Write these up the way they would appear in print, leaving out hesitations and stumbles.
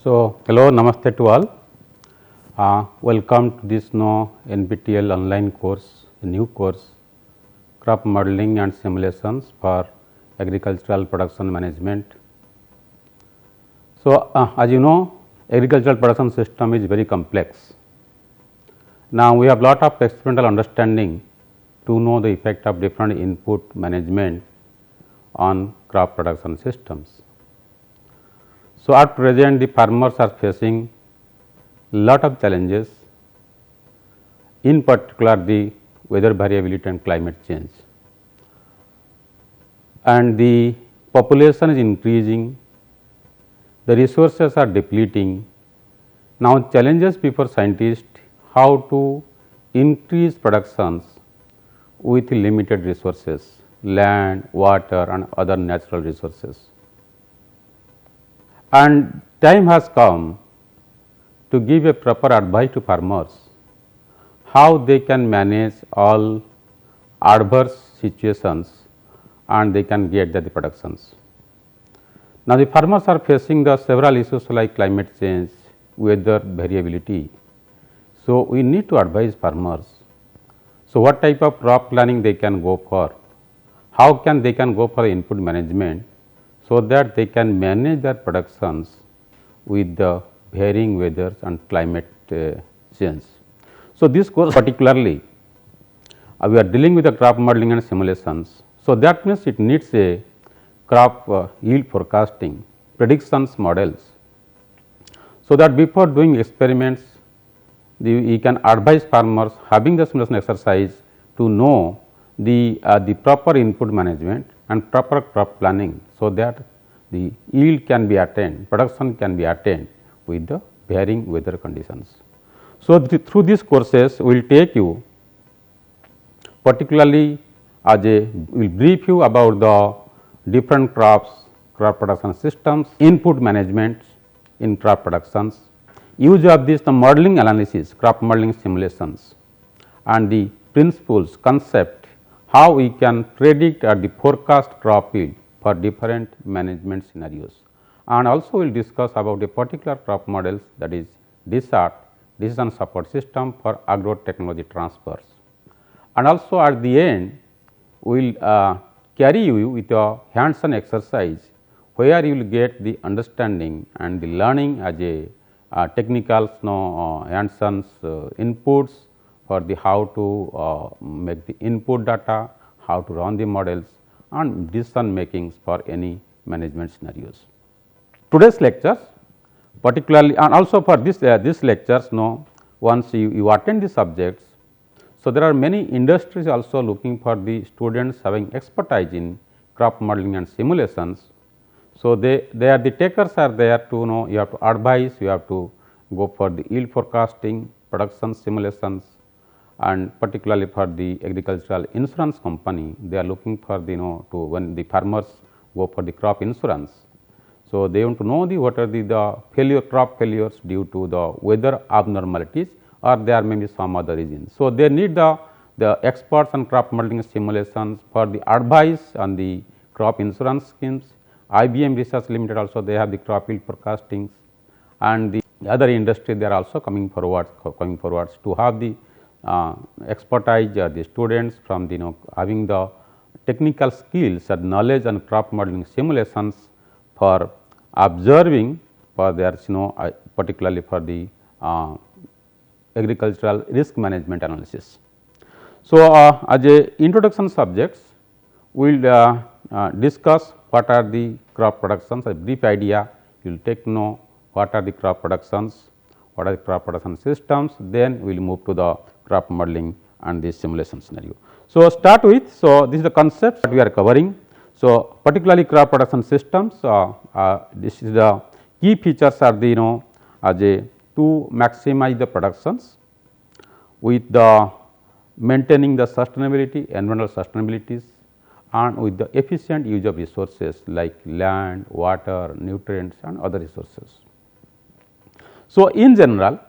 So, hello, namaste to all. Welcome to this NPTEL online course, a new course, crop modeling and simulations for agricultural production management. So, as you know, agricultural production system is very complex. Now, we have lot of experimental understanding to know the effect of different input management on crop production systems. So, at present the farmers are facing lot of challenges, in particular the weather variability and climate change, and the population is increasing, the resources are depleting. Now, challenges before scientists how to increase productions with limited resources, land, water and other natural resources. And time has come to give a proper advice to farmers how they can manage all adverse situations and they can get the productions. Now, the farmers are facing the several issues like climate change, weather variability. So, we need to advise farmers. So, what type of crop planning they can go for, how they can go for input management, so that they can manage their productions with the varying weathers and climate change. So, this course particularly we are dealing with the crop modeling and simulations. So, that means it needs a crop yield forecasting predictions models. So, that before doing experiments you can advise farmers having the simulation exercise to know the proper input management and proper crop planning, so that the yield can be attained, production can be attained with the varying weather conditions. So, through these courses we will take you particularly as we will brief you about the different crops, crop production systems, input management in crop productions, use of this the modeling analysis, crop modeling simulations, and the principles, concept, how we can predict or the forecast crop yield for different management scenarios. And also we will discuss about a particular crop models, that is DSAT, decision support system for agro technology transfers. And also at the end we will carry you with a hands on exercise where you will get the understanding and the learning as a technical hands on inputs for the how to make the input data, how to run the models and decision makings for any management scenarios. Today's lectures particularly, and also for this lectures once you attend the subjects. So, there are many industries also looking for the students having expertise in crop modeling and simulations. So, they are the takers are there to know, you have to advise, you have to go for the yield forecasting, production simulations, and particularly for the agricultural insurance company, they are looking for the to when the farmers go for the crop insurance. So, they want to know what are the failure, crop failures due to the weather abnormalities, or there may be some other reasons. So, they need the experts on crop modeling simulations for the advice on the crop insurance schemes. IBM Research Limited also they have the crop yield forecastings, and the other industry they are also coming forwards to have the expertise the students from the having the technical skills and knowledge and crop modeling simulations for observing for their particularly for the agricultural risk management analysis. So, as a introduction subjects we will discuss what are the crop productions, a brief idea you will take to know what are the crop productions, what are the crop production systems, then we will move to the crop modeling and the simulation scenario. So, start with, so this is the concept that we are covering. So, particularly crop production systems, this is the key features are the as a to maximize the productions with the maintaining the sustainability, environmental sustainabilities, and with the efficient use of resources like land, water, nutrients and other resources. So, in general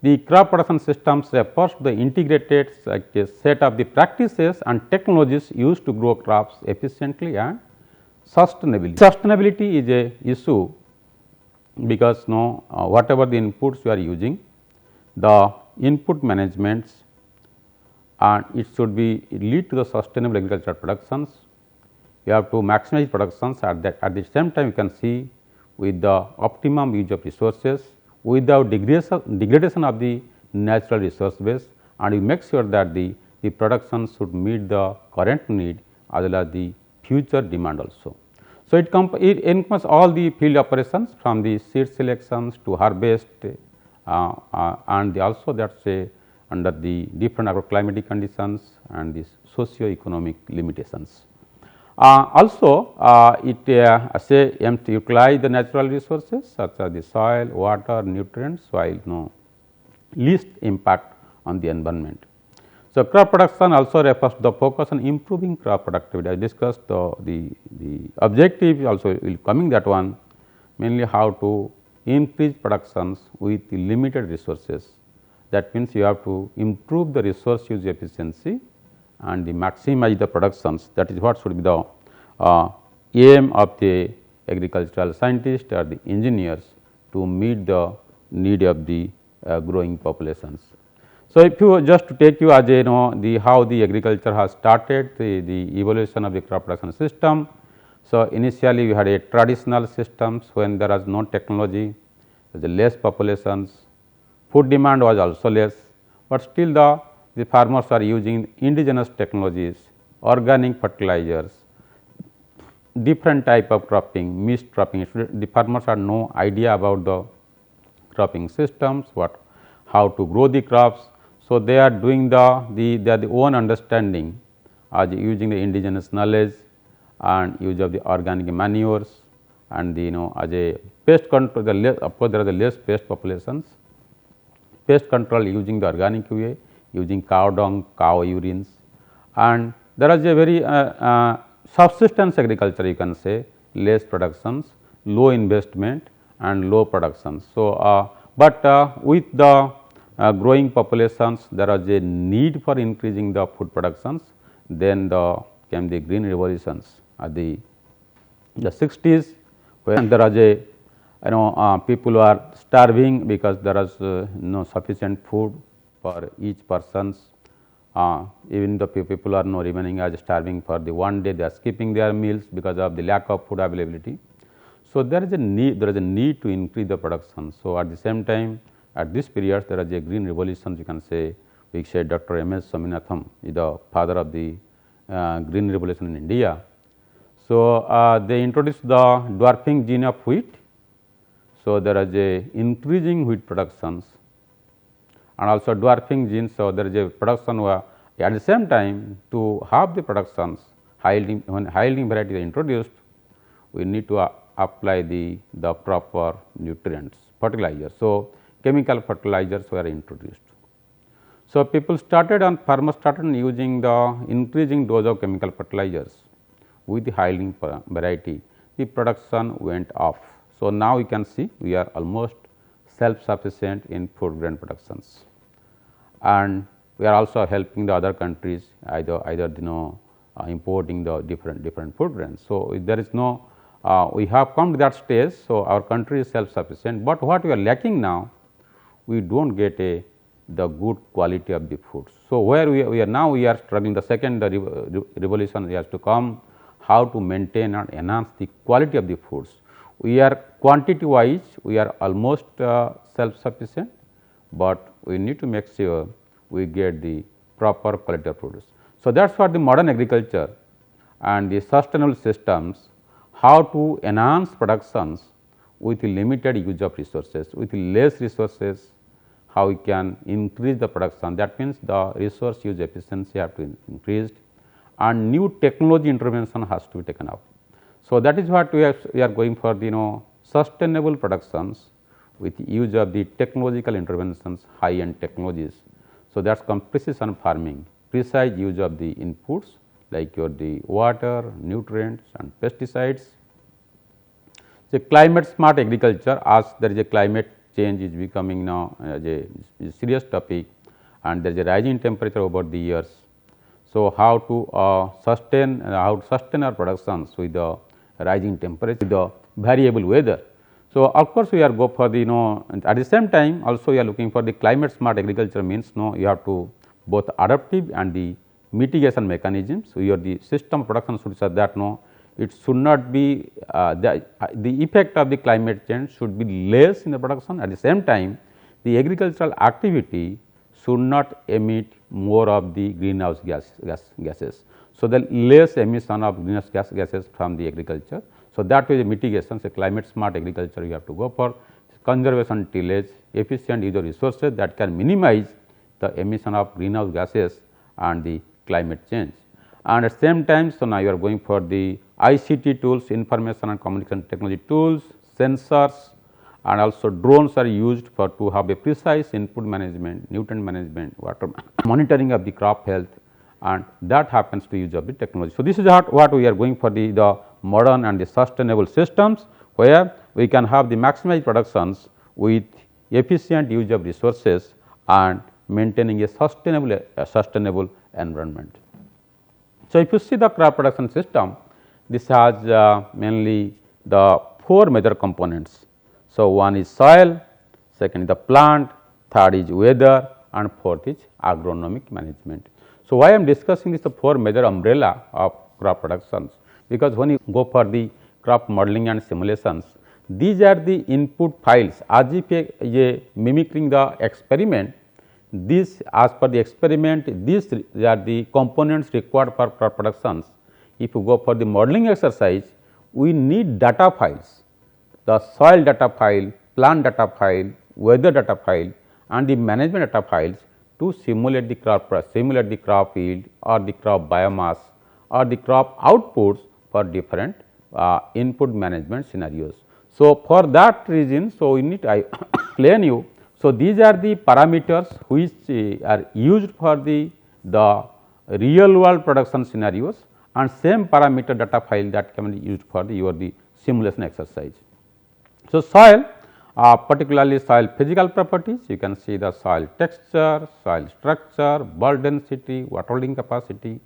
the crop production systems refers to the integrated set of the practices and technologies used to grow crops efficiently and sustainably. Sustainability is a issue because no whatever the inputs you are using, the input managements and it should be lead to the sustainable agricultural productions. You have to maximize productions at the same time you can see with the optimum use of resources without degradation of the natural resource base, and you make sure that the production should meet the current need as well as the future demand also. So, it encompasses all the field operations from the seed selections to harvest and also that is say under the different agroclimatic conditions and the socio-economic limitations. Also it say aims to utilize the natural resources such as the soil, water, nutrients while least impact on the environment. So, crop production also refers to the focus on improving crop productivity. I discussed the objective also will coming that one, mainly how to increase productions with limited resources. That means, you have to improve the resource use efficiency and the maximize the productions, that is what should be the aim of the agricultural scientist or the engineers to meet the need of the growing populations. So, if you just to take you as the how the agriculture has started the evolution of the crop production system. So, initially we had a traditional systems when there was no technology, there was less populations, food demand was also less, but still the farmers are using indigenous technologies, organic fertilizers, different type of cropping, mixed cropping. The farmers had no idea about the cropping systems, how to grow the crops. So, they are doing the own understanding as using the indigenous knowledge and use of the organic manures and the as a pest control, of course, there are the less pest populations, pest control using the organic way, using cow dung, cow urines, and there is a very subsistence agriculture, you can say, less productions, low investment and low productions. So, but with the growing populations, there is a need for increasing the food productions, then came the green revolutions at the 60s, when there was a people who are starving because there is no sufficient food for each persons. Even the people are no remaining as starving for the one day, they are skipping their meals because of the lack of food availability. So, there is a need to increase the production. So, at the same time at this period there is a green revolution, you can say, we say Dr. M. S. Swaminathan is the father of the green revolution in India. So, they introduced the dwarfing gene of wheat. So, there is a increasing wheat productions and also dwarfing genes. So, there is a production at the same time to have the productions when high yielding variety is introduced, we need to apply the proper nutrients, fertilizers. So, chemical fertilizers were introduced. So, farmers started using the increasing dose of chemical fertilizers with the high yielding variety, the production went off. So, now we can see we are almost self sufficient in food grain productions, and we are also helping the other countries either importing the different food grains. So, there is no we have come to that stage. So, our country is self sufficient, but what we are lacking now, we do not get the good quality of the foods. So, where we are now, we are struggling. The second revolution has to come, how to maintain and enhance the quality of the foods. We are quantity wise, we are almost self sufficient, but we need to make sure we get the proper quality of produce. So, that is what the modern agriculture and the sustainable systems, how to enhance productions with limited use of resources, with less resources, how we can increase the production. That means, the resource use efficiency have to be increased and new technology intervention has to be taken up. So, that is what we are going for the sustainable productions with use of the technological interventions, high end technologies. So, that is precision farming, precise use of the inputs like the water, nutrients and pesticides. So, climate smart agriculture, as there is a climate change is becoming now a serious topic and there is a rising temperature over the years. So, how to sustain our productions with the rising temperature, with the variable weather. So, of course, we are go for the at the same time also we are looking for the climate smart agriculture means you have to both adaptive and the mitigation mechanisms. So, your the system production should say that it should not be the effect of the climate change should be less in the production. At the same time, the agricultural activity should not emit more of the greenhouse gases. So, the less emission of greenhouse gases from the agriculture. So, that way the mitigation, say climate smart agriculture you have to go for conservation tillage, efficient use of resources that can minimize the emission of greenhouse gases and the climate change. And at the same time, so now you are going for the ICT tools, information and communication technology tools, sensors, and also drones are used for to have a precise input management, nutrient management, water monitoring of the crop health, and that happens to use of the technology. So, this is what we are going for the modern and the sustainable systems, where we can have the maximized productions with efficient use of resources and maintaining a sustainable environment. So, if you see the crop production system, this has mainly the 4 major components. So, one is soil, second is the plant, third is weather, and fourth is agronomic management. So, why I am discussing this the 4 major umbrella of crop productions, because when you go for the crop modeling and simulations, these are the input files as if a mimicking the experiment. This as per the experiment, these are the components required for crop productions. If you go for the modeling exercise, we need data files, the soil data file, plant data file, weather data file, and the management data files to simulate the crop yield or the crop biomass or the crop outputs for different input management scenarios. So, for that reason, so we need I explain you. So, these are the parameters which are used for the real world production scenarios, and same parameter data file that can be used for the simulation exercise. So, soil, particularly soil physical properties, you can see the soil texture, soil structure, bulk density, water holding capacity,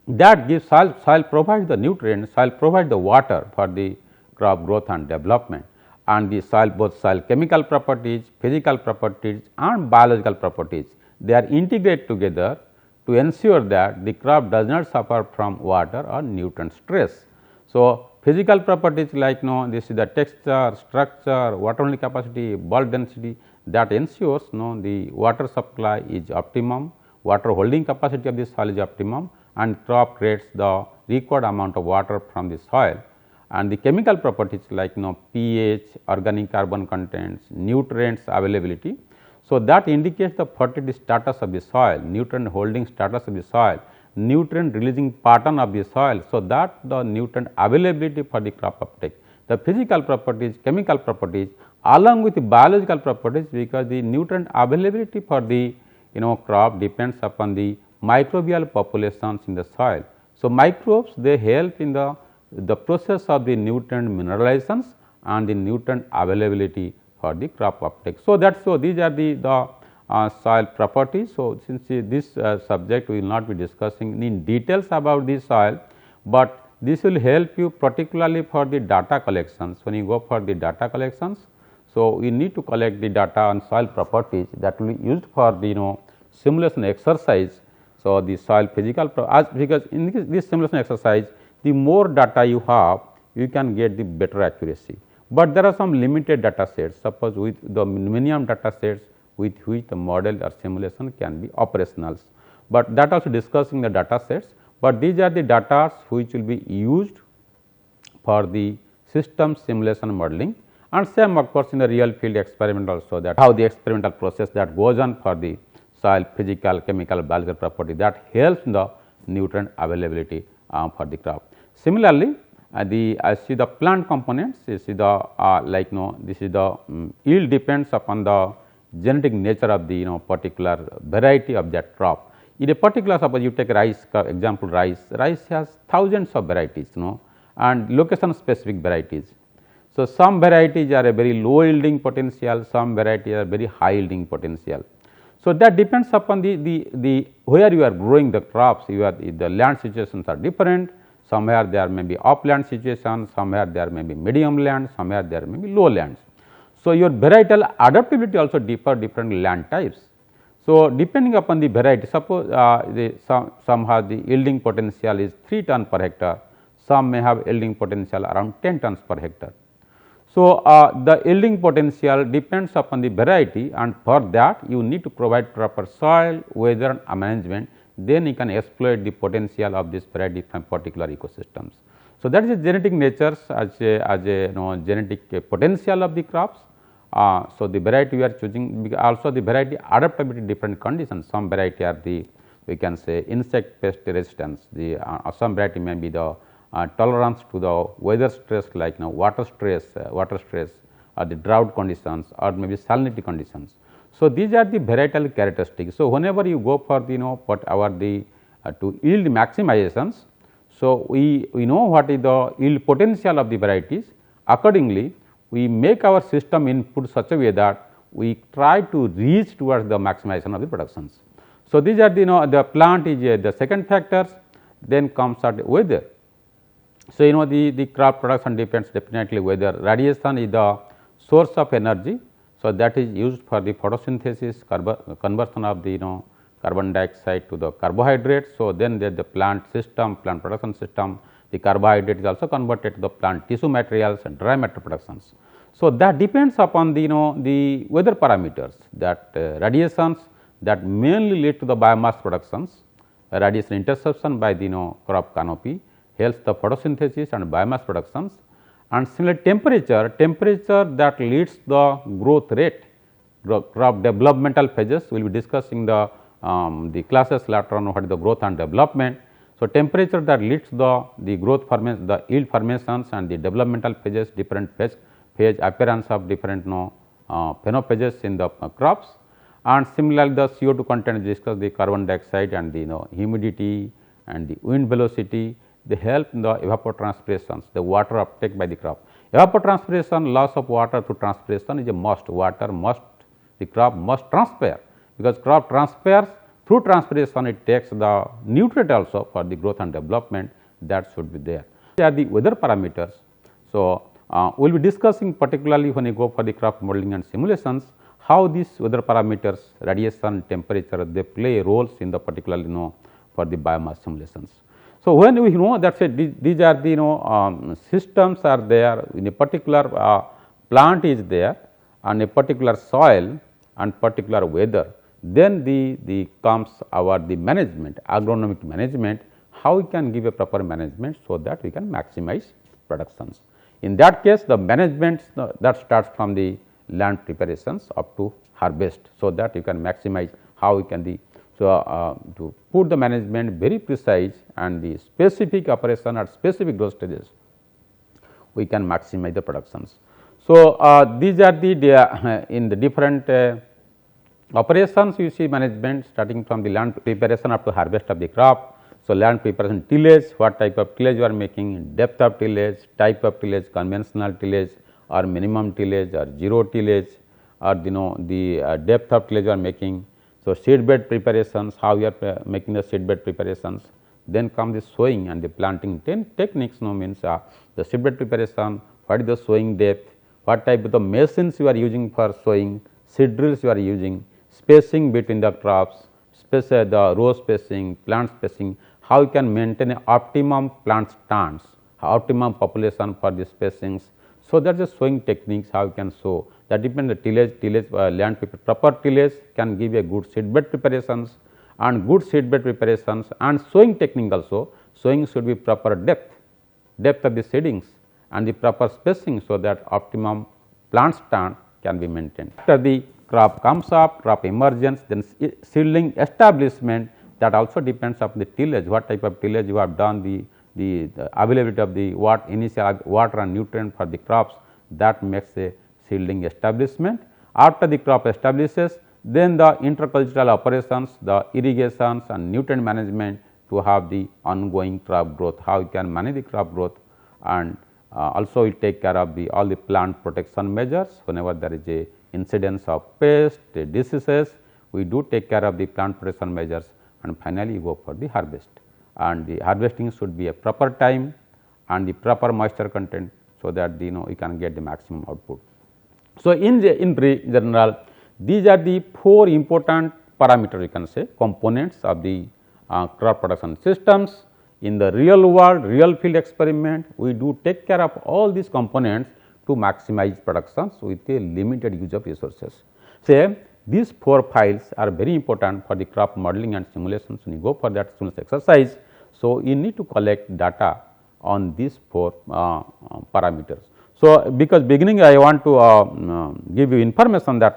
that gives soil provides the nutrients, soil provides the water for the crop growth and development, and the soil both soil chemical properties, physical properties and biological properties, they are integrated together to ensure that the crop does not suffer from water or nutrient stress. So, physical properties like this is the texture, structure, water holding capacity, bulk density, that ensures the water supply is optimum, water holding capacity of the soil is optimum, and crop gets the required amount of water from the soil. And the chemical properties like pH, organic carbon contents, nutrients availability. So, that indicates the fertility status of the soil, nutrient holding status of the soil, nutrient releasing pattern of the soil. So, that the nutrient availability for the crop uptake, the physical properties, chemical properties along with the biological properties, because the nutrient availability for the crop depends upon the microbial populations in the soil. So, microbes they help in the process of the nutrient mineralizations and the nutrient availability for the crop uptake. So, these are the soil properties. So, since this subject we will not be discussing in details about the soil, but this will help you particularly for the data collections. When you go for the data collections, so we need to collect the data on soil properties that will be used for the simulation exercise. So, the soil physical because in this simulation exercise, the more data you have, you can get the better accuracy. But there are some limited data sets, suppose with the minimum data sets with which the model or simulation can be operational. But that also discussing the data sets, but these are the data which will be used for the system simulation modeling, and same of course in the real field experiment also, that how the experimental process that goes on for the soil physical, chemical, biological property that helps in the nutrient availability for the crop. Similarly, I see the plant components, you see the this is the yield depends upon the genetic nature of the particular variety of that crop. In a particular, suppose you take rice example, rice has thousands of varieties and location specific varieties. So, some varieties are a very low yielding potential, some varieties are very high yielding potential. So, that depends upon the where you are growing the crops, the land situations are different. somewhere there may be upland situation, somewhere there may be medium land, somewhere there may be low lands. So, your varietal adaptability also different land types. So, depending upon the variety, suppose some have the yielding potential is 3 ton per hectare, some may have yielding potential around 10 tons per hectare. So, the yielding potential depends upon the variety, and for that you need to provide proper soil, weather and management, then you can exploit the potential of this variety from particular ecosystems. So, that is the genetic natures as a genetic potential of the crops. So, the variety we are choosing, also the variety adaptability to different conditions. Some variety are the, we can say, insect pest resistance, the some variety may be the tolerance to the weather stress like water stress or the drought conditions or maybe salinity conditions. So, these are the varietal characteristics. So, whenever you go for the to yield maximizations, so we know what is the yield potential of the varieties. Accordingly, we make our system input such a way that we try to reach towards the maximization of the productions. So, these are the the plant is the second factors, then comes at weather. So, the crop production depends definitely weather. Radiation is the source of energy. So, that is used for the photosynthesis, conversion of the carbon dioxide to the carbohydrates. So, then there is the plant system, plant production system, the carbohydrate is also converted to the plant tissue materials and dry matter productions. So, that depends upon the the weather parameters, that radiations that mainly lead to the biomass productions, radiation interception by the crop canopy helps the photosynthesis and biomass productions, and similar temperature that leads the growth rate, crop developmental phases. We will be discussing the classes later on what is the growth and development. So, temperature that leads the growth formation, the yield formations and the developmental phases, different phase appearance of different phenophases in the crops, and similarly the CO2 content discussed, the carbon dioxide and the humidity and the wind velocity, they help in the evapotranspirations, the water uptake by the crop. Evapotranspiration, loss of water through transpiration is a must, water must, the crop must transpire, because crop transpires through transpiration, it takes the nutrient also for the growth and development, that should be there. These are the weather parameters. So, we will be discussing particularly when you go for the crop modeling and simulations, how these weather parameters, radiation, temperature, they play roles in the particular for the biomass simulations. So, when we know that these are the systems are there in a particular plant is there and a particular soil and particular weather, then the comes our the management, agronomic management, how we can give a proper management so that we can maximize productions. In that case, the management that starts from the land preparations up to harvest, so that you can maximize how we can to put the management very precise and the specific operation at specific growth stages, we can maximize the productions. So, these are the in the different operations you see management starting from the land preparation up to harvest of the crop. So, land preparation, tillage, what type of tillage you are making, depth of tillage, type of tillage, conventional tillage or minimum tillage or zero tillage, or the depth of tillage you are making. So, seed bed preparations, how you are making the seed bed preparations, then come the sowing and the planting techniques, means the seed bed preparation, what is the sowing depth, what type of the machines you are using for sowing, seed drills you are using, spacing between the crops, the row spacing, plant spacing, how you can maintain an optimum plant stands, optimum population for the spacings. So, that is the sowing techniques, how you can sow, that depends the tillage land proper tillage can give a good seed bed preparations and good seed bed preparations, and sowing technique also, sowing should be proper depth of the seedings and the proper spacing, so that optimum plant stand can be maintained. After the crop comes up, crop emergence, then seedling establishment, that also depends on the tillage, what type of tillage you have done, the availability of the initial water and nutrient for the crops, that makes a seedling establishment. After the crop establishes, then the intercultural operations, the irrigations and nutrient management to have the ongoing crop growth, how you can manage the crop growth, and also we take care of all the plant protection measures whenever there is a incidence of pest, diseases, we do take care of the plant protection measures, and finally you go for the harvest. and the harvesting should be a proper time and the proper moisture content, so that you can get the maximum output. So, in general, these are the 4 important parameters, you can say, components of the crop production systems. In the real world, real field experiment, we do take care of all these components to maximize productions with a limited use of resources. Say, these 4 files are very important for the crop modeling and simulations when you go for that simulation exercise. So, you need to collect data on these 4 parameters. So, because beginning I want to give you information that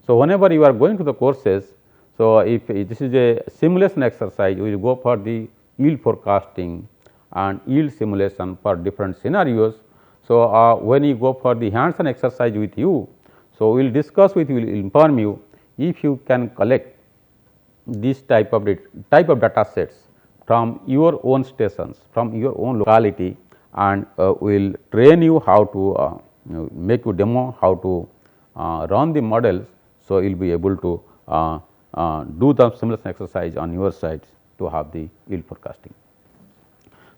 so whenever you are going to the courses, so if this is a simulation exercise, we will go for the yield forecasting and yield simulation for different scenarios. So, when you go for the hands-on exercise with you, so we will discuss with you, we will inform you if you can collect this type of data sets from your own stations, from your own locality, and we will train you how to make you demo how to run the models. So, you will be able to do the simulation exercise on your sites to have the yield forecasting.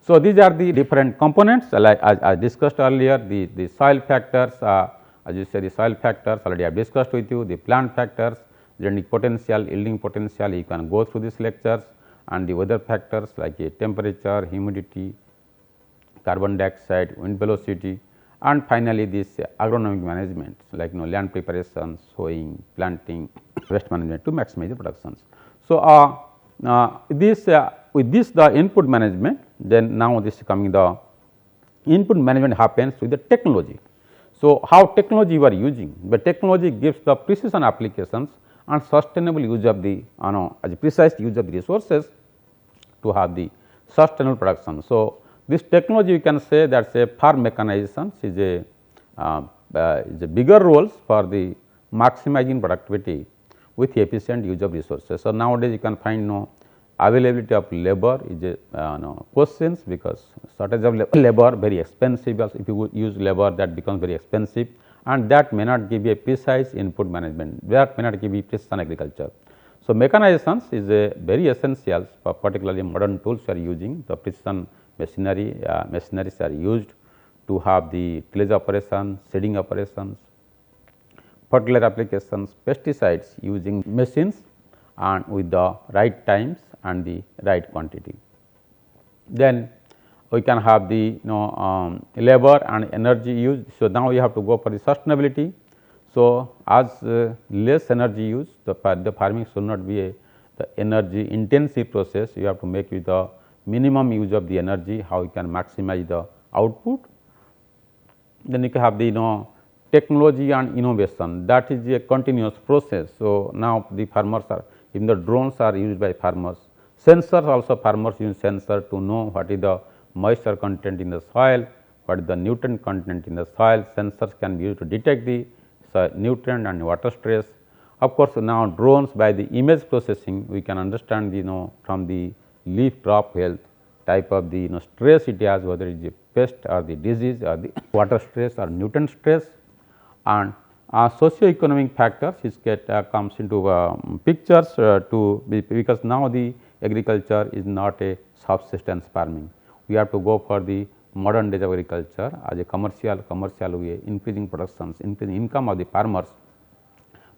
So, these are the different components like as I discussed earlier, the soil factors, as you say, the soil factors already I have discussed with you, the plant factors, genetic potential, yielding potential, you can go through these lectures, and the weather factors like temperature, humidity, carbon dioxide, wind velocity, and finally this agronomic management like land preparation, sowing, planting, waste management to maximize the productions. So, with this the input management, then now this is coming the input management happens with the technology. So, how technology you are using? The technology gives the precision applications and sustainable use of the as precise use of the resources to have the sustainable production. So, this technology you can say that say farm mechanization is a bigger roles for the maximizing productivity with efficient use of resources. So, nowadays you can find availability of labor is a questions, because shortage of labor very expensive. If you use labor, that becomes very expensive, and that may not give you a precise input management, that may not give you precision agriculture. So, mechanization is a very essential for particularly modern tools are using the precision machineries are used to have the tillage operation, seeding operations, fertilizer applications, pesticides using machines and with the right times and the right quantity. Then we can have the labor and energy use. So, now we have to go for the sustainability. So, as less energy use, the farming should not be the energy intensive process. You have to make with the minimum use of the energy, how you can maximize the output. Then you can have the technology and innovation, that is a continuous process. So, now the farmers are, even the drones are used by farmers, sensors also farmers use sensor to know what is the moisture content in the soil, what is the nutrient content in the soil. Sensors can be used to detect the nutrient and water stress. Of course, now drones by the image processing we can understand from the leaf crop health type of the stress it has, whether it is a pest or the disease or the water stress or nutrient stress, and socio-economic factors is comes into pictures because now the agriculture is not a subsistence farming. We have to go for the modern days of agriculture as a commercial way, increasing productions, increasing income of the farmers.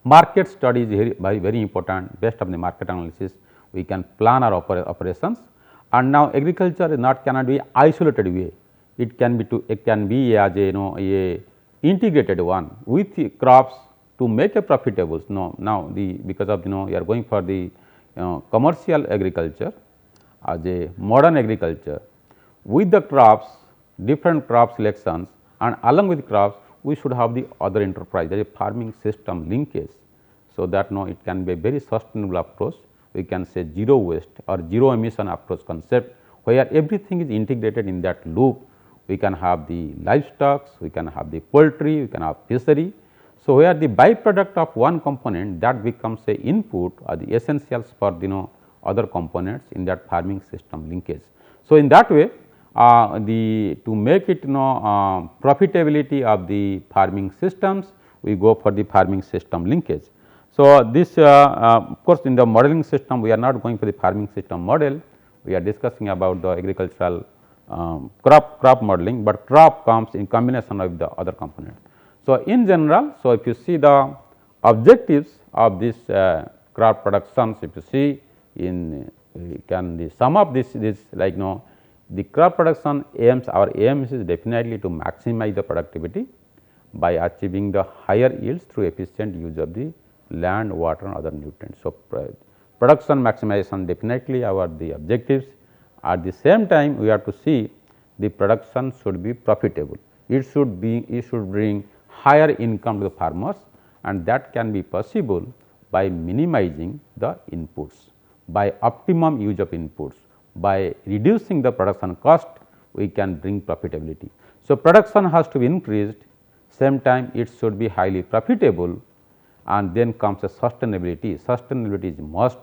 Market study is very important. Based on the market analysis, we can plan our operations. And now agriculture is cannot be isolated way. It can be as a integrated one with the crops to make a profitable. Now because of you are going for the commercial agriculture as a modern agriculture with the crops, different crop selections, and along with crops we should have the other enterprise, a farming system linkage. So, that it can be a very sustainable approach. We can say zero waste or zero emission approach concept, where everything is integrated in that loop. We can have the livestock, we can have the poultry, we can have fishery. So, where the byproduct of one component that becomes a input or the essentials for the other components in that farming system linkage. So, in that way to make it profitability of the farming systems, we go for the farming system linkage. So, this of course, in the modeling system we are not going for the farming system model, we are discussing about the agricultural crop modeling, but crop comes in combination of the other components. So, in general, so if you see the objectives of this crop productions, if you see in the sum of this like the crop production aims, our aim is definitely to maximize the productivity by achieving the higher yields through efficient use of the land, water and other nutrients. So, production maximization definitely the objectives. At the same time, we have to see the production should be profitable. It should bring higher income to the farmers, and that can be possible by minimizing the inputs, by optimum use of inputs, by reducing the production cost, we can bring profitability. So, production has to be increased, same time it should be highly profitable, and then comes a sustainability. Sustainability is must.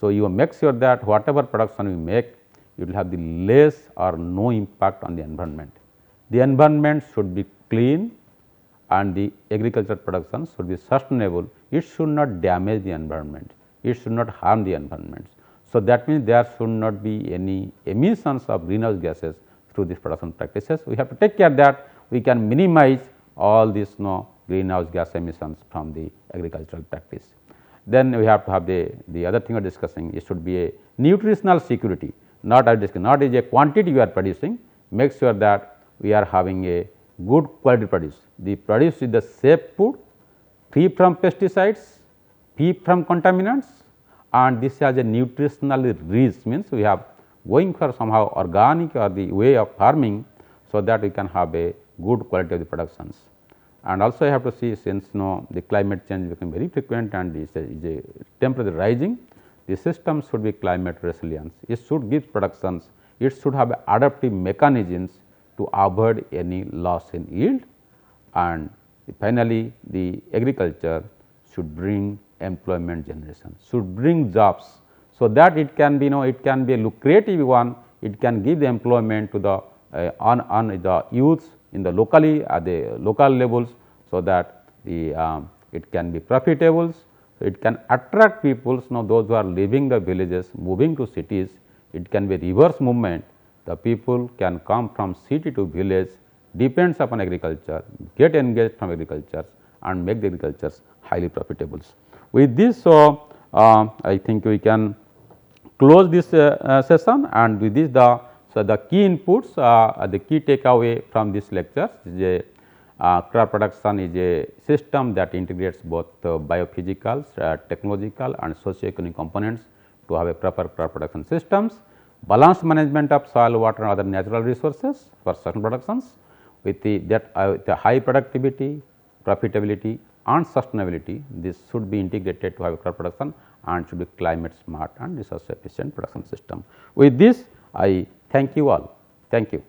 So, you make sure that whatever production you make, it will have the less or no impact on the environment. The environment should be clean and the agricultural production should be sustainable. It should not damage the environment, it should not harm the environment. So, that means there should not be any emissions of greenhouse gases through these production practices. We have to take care that we can minimize all these greenhouse gas emissions from the agricultural practice. Then we have to have the other thing we are discussing, it should be a nutritional security, not is a quantity we are producing, make sure that we are having a good quality produce. The produce is the safe food, free from pesticides, free from contaminants, and this has a nutritionally rich, means we have going for somehow organic or the way of farming, so that we can have a good quality of the productions. And also I have to see, since the climate change become very frequent and is a temperature rising, the system should be climate resilient. It should give productions, it should have adaptive mechanisms to avoid any loss in yield, and finally the agriculture should bring employment generation, should bring jobs, so that it can be it can be a lucrative one, it can give the employment to the on the youths in the locally at the local levels, so that it can be profitable. So, it can attract people, those who are leaving the villages moving to cities, it can be reverse movement, the people can come from city to village, depends upon agriculture, get engaged from agriculture and make the agriculture highly profitable. With this, so I think we can close this session, and with this the key inputs, the key takeaway from this lecture is crop production is a system that integrates both biophysical, technological and socio-economic components to have a proper crop production systems, balanced management of soil, water and other natural resources for certain productions with the high productivity, profitability and sustainability. This should be integrated to have a crop production and should be climate smart and resource efficient production system. With this, I thank you all. Thank you.